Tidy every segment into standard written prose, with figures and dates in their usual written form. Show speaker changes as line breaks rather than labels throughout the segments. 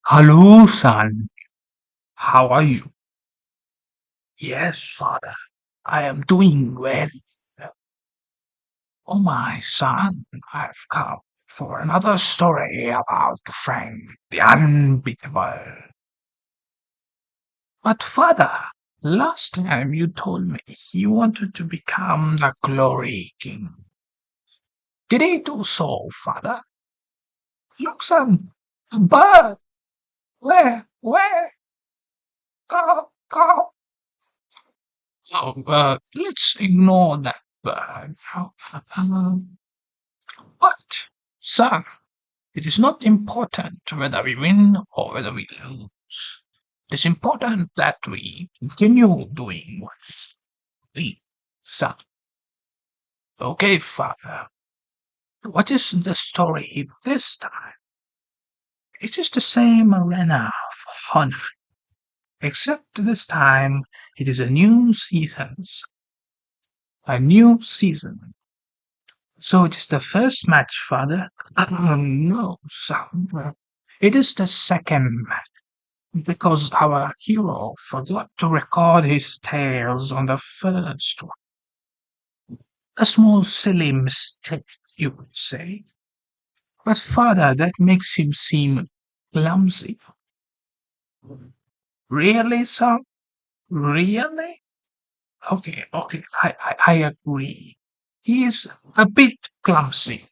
Hello, son. How are you? Yes, father. I am doing well. Oh, my son, I've come for another story about Frank the Unbeatable. But, father, last time you told me he wanted to become the Glory King. Did he do so, father? Look, son, a bird. Where? Go. Oh, let's ignore that bird. But, sir, it is not important whether we win or whether we lose. It is important that we continue doing what we, sir. Okay, father. What is the story this time? It is the same arena of honor, except this time it is a new season. So it is the first match, father? No, son. It is the second match. Because our hero forgot to record his tales on the first one. A small silly mistake, you would say. But father, that makes him seem clumsy. Really, son? Really? Okay, I agree. He is a bit clumsy.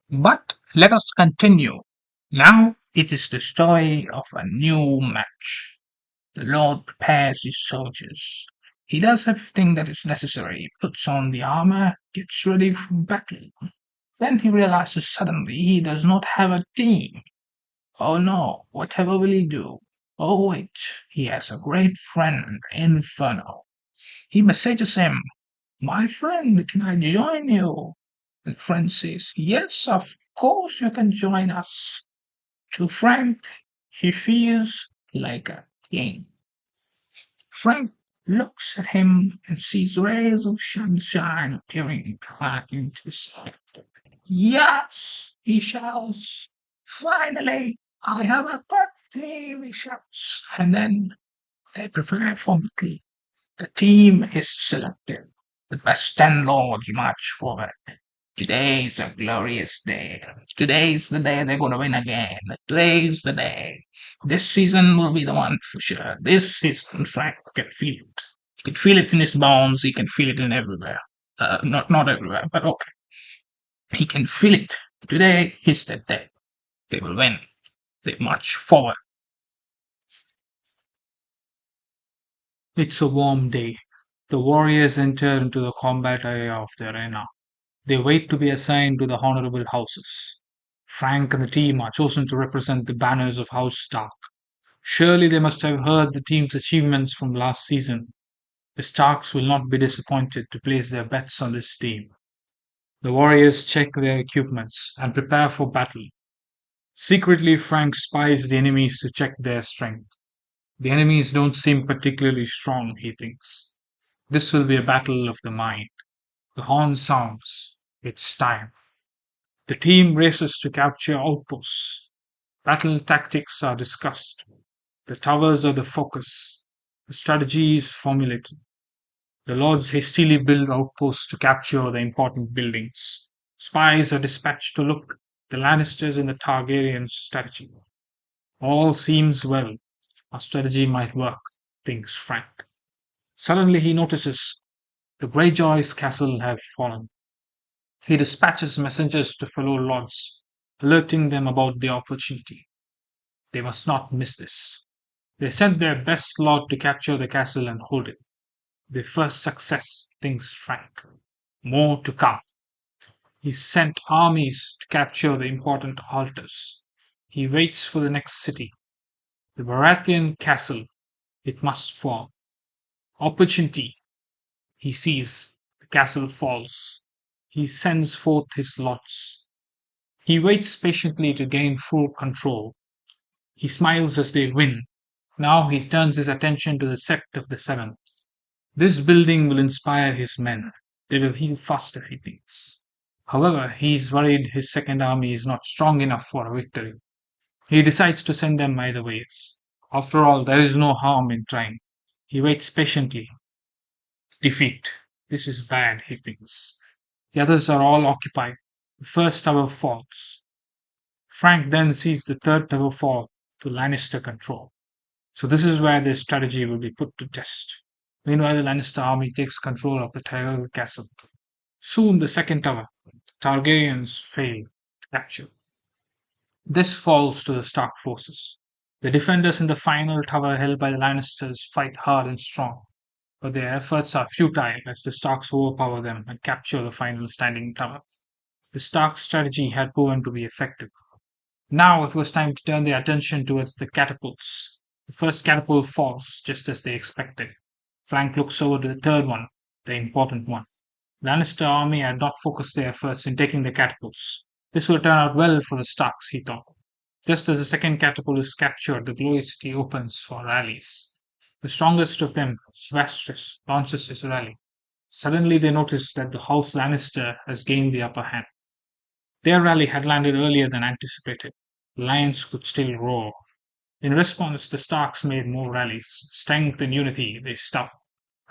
But let us continue. Now it is the story of a new match. The Lord prepares his soldiers. He does everything that is necessary, puts on the armor, gets ready for battle. Then he realizes suddenly he does not have a team. Oh no, whatever will he do? Oh wait, he has a great friend, Inferno. He messages him, "My friend, can I join you?" The friend says, "Yes, of course you can join us." To Frank, he feels like a king. Frank looks at him and sees rays of sunshine appearing behind his head. "Yes!" he shouts. "Finally, I have a good team!" he shouts. And then they prepare for battle. The team is selected. The best 10 lords march forward. Today's a glorious day. Today's the day they're going to win again. Today's the day. This season will be the one for sure. This season, Frank can feel it. He can feel it in his bones. He can feel it in everywhere. Not everywhere, but okay. He can feel it. Today is the day. They will win. They march forward. It's a warm day. The warriors enter into the combat area of the arena. They wait to be assigned to the honorable houses. Frank and the team are chosen to represent the banners of House Stark. Surely they must have heard the team's achievements from last season. The Starks will not be disappointed to place their bets on this team. The warriors check their equipments and prepare for battle. Secretly, Frank spies the enemies to check their strength. The enemies don't seem particularly strong, he thinks. This will be a battle of the mind. The horn sounds. It's time. The team races to capture outposts. Battle tactics are discussed. The towers are the focus. The strategy is formulated. The lords hastily build outposts to capture the important buildings. Spies are dispatched to look at the Lannisters and the Targaryens' strategy. All seems well. Our strategy might work, thinks Frank. Suddenly he notices the Greyjoys' castle have fallen. He dispatches messengers to fellow lords, alerting them about the opportunity. They must not miss this. They sent their best lord to capture the castle and hold it. Their first success, thinks Frank. More to come. He sent armies to capture the important altars. He waits for the next city. The Baratheon castle. It must fall. Opportunity. He sees the castle falls. He sends forth his lords. He waits patiently to gain full control. He smiles as they win. Now he turns his attention to the sect of the Seven. This building will inspire his men. They will heal faster, he thinks. However, he is worried his second army is not strong enough for a victory. He decides to send them either ways. After all, there is no harm in trying. He waits patiently. Defeat. This is bad, he thinks. The others are all occupied. The first tower falls. Frank then sees the third tower fall to Lannister control. So this is where their strategy will be put to test. Meanwhile, the Lannister army takes control of the Tyrell castle. Soon the second tower, the Targaryens fail to capture. This falls to the Stark forces. The defenders in the final tower held by the Lannisters fight hard and strong, but their efforts are futile as the Starks overpower them and capture the final standing tower. The Stark strategy had proven to be effective. Now it was time to turn their attention towards the catapults. The first catapult falls just as they expected. Frank looks over to the third one, the important one. The Lannister army had not focused their efforts in taking the catapults. This will turn out well for the Starks, he thought. Just as the second catapult is captured, the Glory City opens for rallies. The strongest of them, Sebastus, launches his rally. Suddenly they notice that the House Lannister has gained the upper hand. Their rally had landed earlier than anticipated. The lions could still roar. In response, the Starks made more rallies. Strength and unity they stop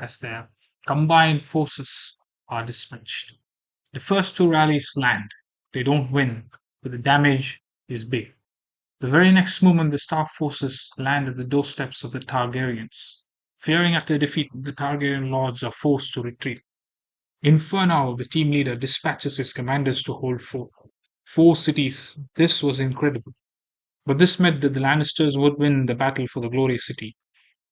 as their combined forces are dispatched. The first two rallies land. They don't win, but the damage is big. The very next moment, the Stark forces land at the doorsteps of the Targaryens. Fearing utter defeat, the Targaryen lords are forced to retreat. Inferno, the team leader, dispatches his commanders to hold forth. 4 cities. This was incredible. But this meant that the Lannisters would win the battle for the Glory City.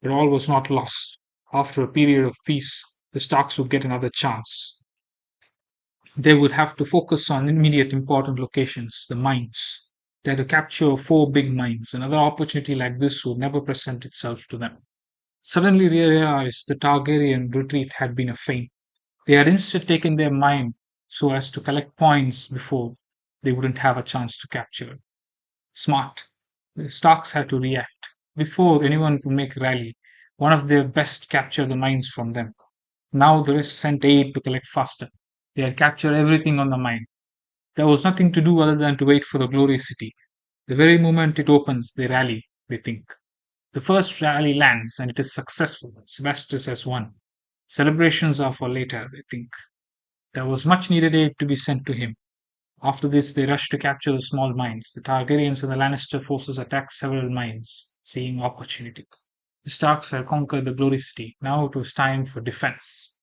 But all was not lost. After a period of peace, the Starks would get another chance. They would have to focus on immediate important locations, the mines. They had to capture 4 big mines. Another opportunity like this would never present itself to them. Suddenly they realized the Targaryen retreat had been a feint. They had instead taken their mine so as to collect points before they wouldn't have a chance to capture it. Smart. The Starks had to react. Before anyone could make a rally, one of their best captured the mines from them. Now the rest sent aid to collect faster. They had captured everything on the mine. There was nothing to do other than to wait for the Glory City. The very moment it opens, they rally, they think. The first rally lands and it is successful. Sebastus has won. Celebrations are for later, they think. There was much needed aid to be sent to him. After this, they rushed to capture the small mines. The Targaryens and the Lannister forces attacked several mines, seeing opportunity. The Starks had conquered the Glory City. Now it was time for defense.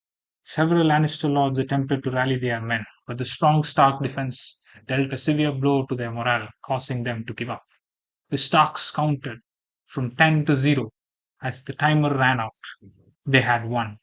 Several Lannister lords attempted to rally their men, but the strong Stark defense dealt a severe blow to their morale, causing them to give up. The Starks counted from 10 to 0 as the timer ran out. They had won.